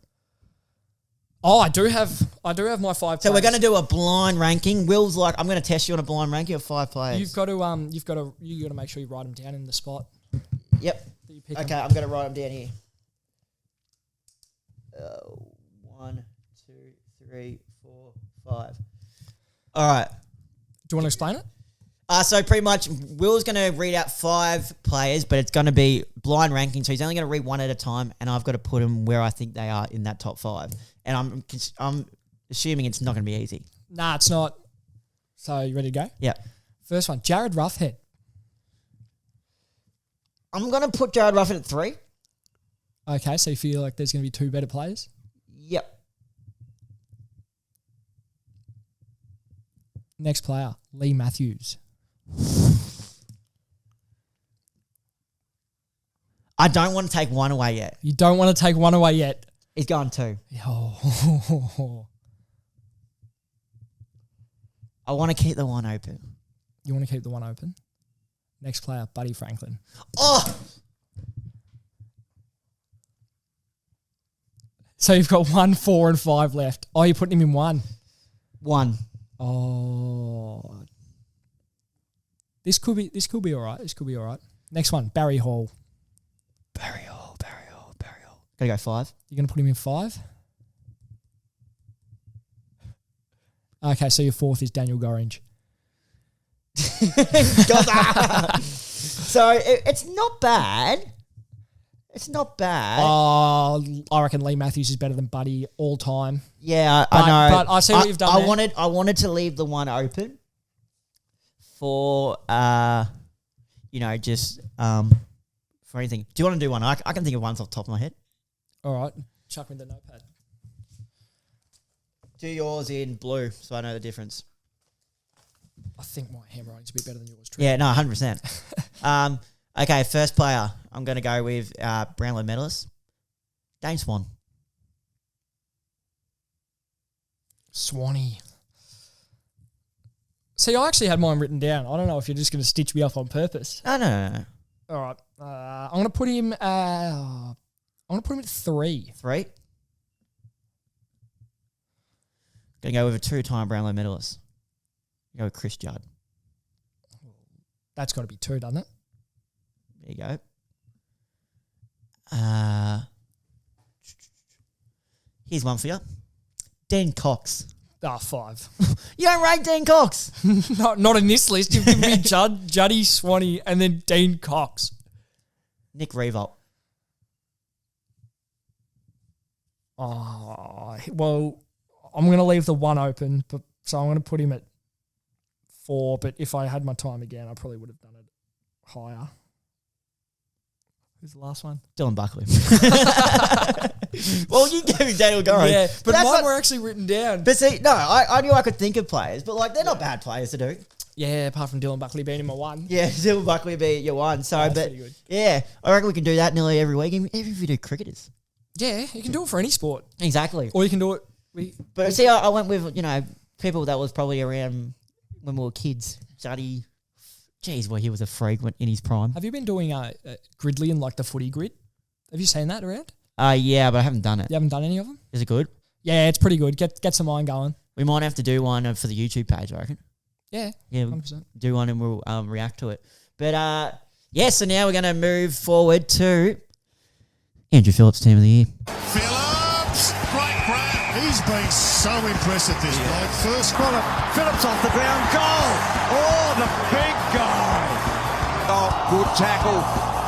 Oh, I do have my 5 players. So we're going to do a blind ranking. Will's like, I'm going to test you on a blind ranking of 5 players. You've got to make sure you write them down in the spot. Yep. Okay, I'm going to write them down here. 1, 2, 3, 4, 5. All right. Do you want to explain it? So pretty much, Will's going to read out 5 players, but it's going to be blind ranking. So he's only going to read one at a time, and I've got to put them where I think they are in that top 5. And I'm assuming it's not going to be easy. Nah, it's not. So you ready to go? Yeah. First one, Jared Roughhead. I'm going to put Jared Roughhead at 3. Okay, so you feel like there's going to be 2 better players? Yep. Next player, Lee Matthews. I don't want to take one away yet. You don't want to take one away yet? He's gone 2. Oh. I want to keep the one open. You want to keep the one open? Next player, Buddy Franklin. Oh! So you've got 1, 4 and 5 left. Oh, you're putting him in 1. 1. Oh. This could be all right. Next one, Barry Hall. Barry Hall. Gotta go 5. You're going to put him in 5? Okay, so your 4th is Daniel Gorringe. So it's not bad. Oh, I reckon Lee Matthews is better than Buddy all time. Yeah, I know. But I see what you've done there. I wanted to leave the one open for just for anything. Do you want to do one? I can think of ones off the top of my head. All right, chuck me the notepad. Do yours in blue so I know the difference. I think my handwriting's a bit better than yours, True. Yeah, no, 100%. Okay, first player. I'm going to go with Brownlow medalist, Dane Swan. Swanee. See, I actually had mine written down. I don't know if you're just going to stitch me up on purpose. No. All right. I'm going to put him. I'm going to put him at 3. 3. Going to go with a 2-time Brownlow medalist. Go with Chris Judd. That's got to be 2, doesn't it? There you go. Here's one for you. Dean Cox. 5. You don't rate Dean Cox. Not in this list. You've given me Juddy, Swanee, and then Dean Cox. Nick Revolt. Oh, well, I'm going to leave the 1 open, so I'm going to put him at 4. But if I had my time again, I probably would have done it higher. Who's the last one? Dylan Buckley. Well, you gave me Daniel Gorringe. Yeah, but that's mine were actually written down. But see, no, I knew I could think of players, but they're not bad players to do. Yeah, apart from Dylan Buckley being in my 1. Yeah, Dylan Buckley would be your 1. So, that's but pretty good. Yeah, I reckon we can do that nearly every week, even if we do cricketers. Yeah, you can do it for any sport. Exactly. Or you can do it... But see, I went with, people that was probably around when we were kids. Juddy. Jeez, well, he was a frequent in his prime. Have you been doing Gridley and the footy grid? Have you seen that around? Yeah, but I haven't done it. You haven't done any of them? Is it good? Yeah, it's pretty good. Get some mind going. We might have to do one for the YouTube page, I reckon. Yeah, Yeah, 100%. Do one and we'll react to it. But, so now we're going to move forward to Andrew Phillips, Team of the Year. Phillips, great grab. He's been so impressive this bloke. First quarter, Phillips off the ground, goal. Oh, the big goal. Oh, good tackle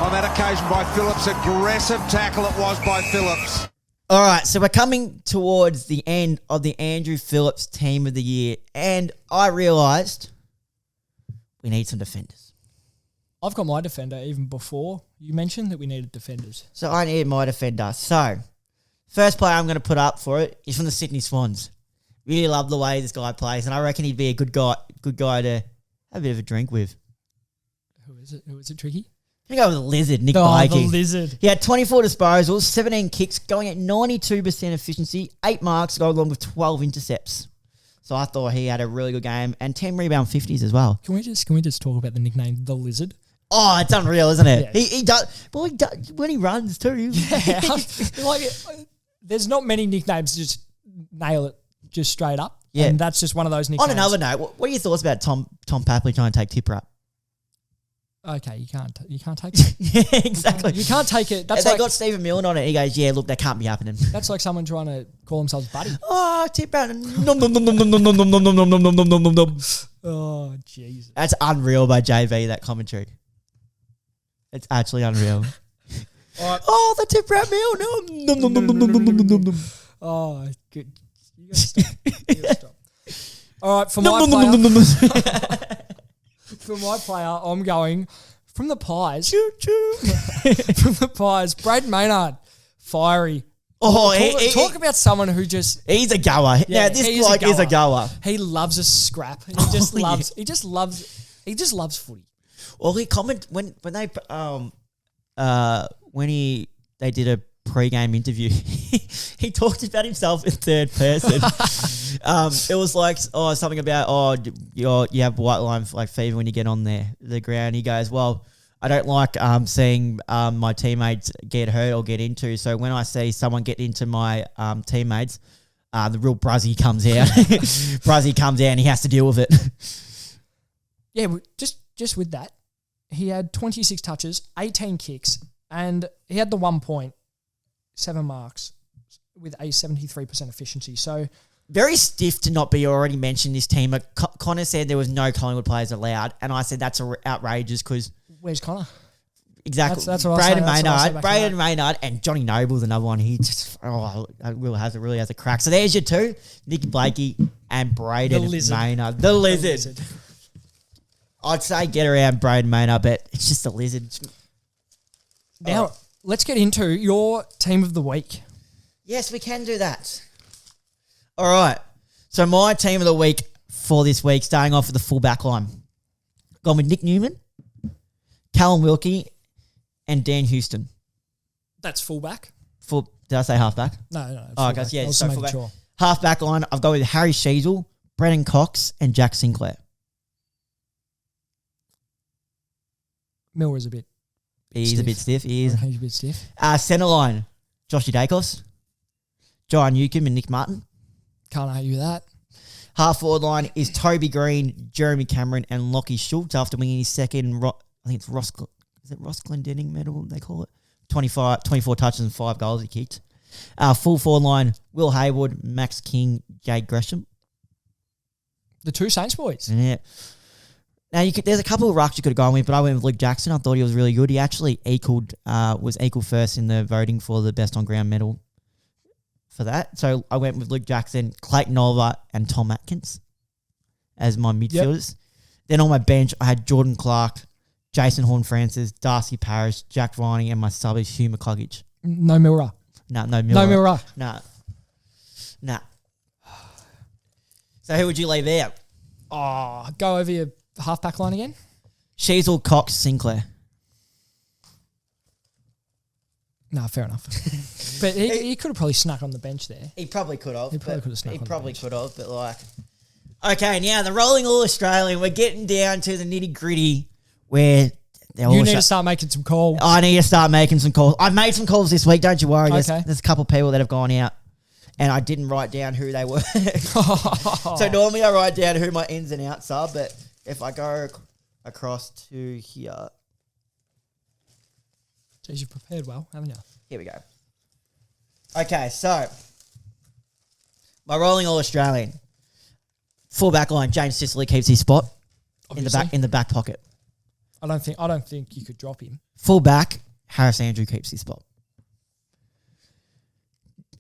on that occasion by Phillips. Aggressive tackle it was by Phillips. All right, so we're coming towards the end of the Andrew Phillips Team of the Year, and I realised we need some defenders. I've got my defender even before you mentioned that we needed defenders. So I need my defender. So, first player I'm going to put up for it is from the Sydney Swans, Really love the way this guy plays, and I reckon he'd be a good guy to have a bit of a drink with. Who is it? Who is it, Tricky? I'm going to go with the Lizard, Nick Oh, Blakey. the Lizard. He had 24 disposals, 17 kicks, going at 92% efficiency, 8 marks, go along with 12 intercepts. So I thought he had a really good game, and 10 rebound 50s as well. Can we just talk about the nickname, the Lizard? Oh, it's unreal, isn't it? Yeah. He does. Well, he does when he runs too. Yeah, like there's not many nicknames that just nail it just straight up. Yeah. And that's just one of those nicknames. On another note, what are your thoughts about Tom Papley trying to take tip rap? Okay, you can't take it. Yeah, exactly. You can't take it. That's They like got Stephen Milne on it. He goes, "Yeah, look, that can't be happening." that's like someone trying to call themselves buddy. Oh, tip rap. Nom, nom, nom, nom, nom, nom, nom, nom, nom, nom, nom, nom, nom, nom, nom. Oh, Jesus. That's unreal by JV. That commentary. It's actually unreal. Alright. Oh, the tip rap meal. No, nom, nom, nom, nom, nom, nom, nom, nom, nom. Oh, good. You gotta stop. You gotta stop. All right, for Nom, my nom, player, nom, nom, nom, nom. for my player, I'm going from the Pies. Choo choo. From the Pies, Braden Maynard, fiery. Oh, Talk about someone who just he's a goer. Yeah, this he's bloke is a goer. he loves a scrap. He just loves footy. Well, he commented when they they did a pre-game interview. He talked about himself in third person. It was like something about you have white line like fever when you get on the ground. He goes, well, I don't like seeing my teammates get hurt or get into. So when I see someone get into my teammates, the real Bruzzy comes out. Bruzzy comes out and he has to deal with it. Yeah, just with that, he had 26 touches, 18 kicks, and he had the 1 point, 7 marks with a 73% efficiency. So Very stiff to not be already mentioned this team. Connor said there was no Collingwood players allowed, and I said that's outrageous because where's Connor? exactly That's what I was saying. Braden Maynard, and Johnny Noble's another one. He just really has a crack. So there's your two: Nick Blakey and Braden Maynard. The Lizard. I'd say get around Braden Maynard, but it's just a Lizard. Now, let's get into your team of the week. Yes, we can do that. All right. So my team of the week for this week, starting off with the full back line. Gone with Nick Newman, Callum Wilkie, and Dan Houston. That's fullback? Did I say halfback? No. Oh, okay, yeah, so fullback. Sure. Half back line, I've gone with Harry Sheasel, Brennan Cox, and Jack Sinclair. Miller's a bit He's a bit stiff. He is. He's a bit stiff. Centre line, Joshy Dacos, John Newcomb, and Nick Martin. Can't argue that. Half forward line is Toby Green, Jeremy Cameron, and Lockie Schultz after winning his second, I think it's Ross Glendenning medal, they call it. 24 touches and 5 goals he kicked. Full forward line, Will Hayward, Max King, Jade Gresham. The two Saints boys. Yeah. Now, there's a couple of rucks you could have gone with, but I went with Luke Jackson. I thought he was really good. He actually was equal first in the voting for the best on ground medal for that. So I went with Luke Jackson, Clayton Oliver, and Tom Atkins as my midfielders. Yep. Then on my bench, I had Jordan Clark, Jason Horn-Francis, Darcy Parish, Jack Viney, and my sub is Hugh McCluggage. No Milra. No Milra. No Milra. Nah. So who would you leave out? Oh, go over your half-back line again? Sheasel, Cox, Sinclair. No, fair enough. But he could have probably snuck on the bench there. He probably could have. He probably could have snuck on the bench. He probably could have, but like... Okay, now the Rolling All Australian. We're getting down to the nitty-gritty where... You need to start making some calls. I need to start making some calls. I've made some calls this week, don't you worry. Okay. There's a couple of people that have gone out and I didn't write down who they were. So normally I write down who my ins and outs are, but if I go across to here... Jeez, you've prepared well, haven't you? Here we go. Okay, so my Rolling All Australian. Full back line, James Sicily keeps his spot in the back pocket. I don't think you could drop him. Full back, Harris Andrew keeps his spot.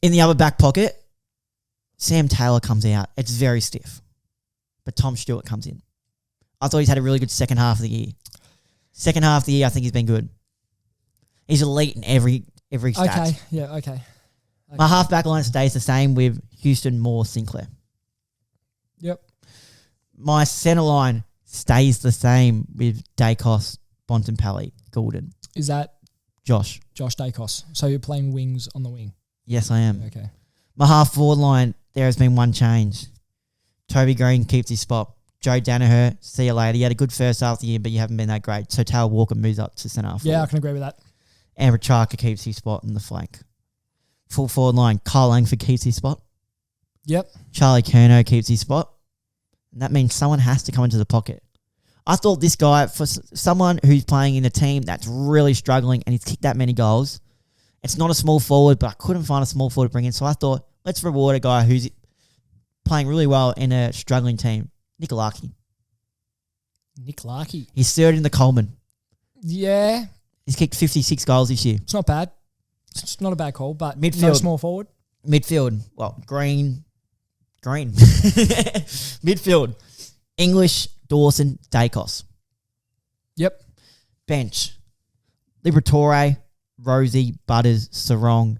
In the other back pocket, Sam Taylor comes out. It's very stiff. But Tom Stewart comes in. I thought he's had a really good second half of the year. Second half of the year, I think he's been good. He's elite in every stat. Okay. My My half back line stays the same with Houston, Moore, Sinclair. My centre line stays the same with Dacos, Bontempelli, Goulden. Is that Josh. Josh Dacos? So you're playing wings on the wing. Yes, I am. Okay. My half forward line, there has been one change. Toby Green keeps his spot. Joe Danaher, see you later. You had a good first half of the year, but you haven't been that great. So Taylor Walker moves up to centre half. Yeah, I can agree with that. And Richarka keeps his spot in the flank. Full forward line, Kyle Langford keeps his spot. Yep. Charlie Curnow keeps his spot. And that means someone has to come into the pocket. I thought this guy, for someone who's playing in a team that's really struggling and he's kicked that many goals, it's not a small forward, but I couldn't find a small forward to bring in. So I thought, let's reward a guy who's playing really well in a struggling team. Nick Larkey. Nick Larkey. He's third in the Coleman. Yeah. He's kicked 56 goals this year. It's not bad. It's not a bad call, but Midfield. no small forward. Midfield. Well, Green. Midfield. English, Dawson, Dacos. Yep. Bench. Liberatore, Rosie, Butters, Sarong,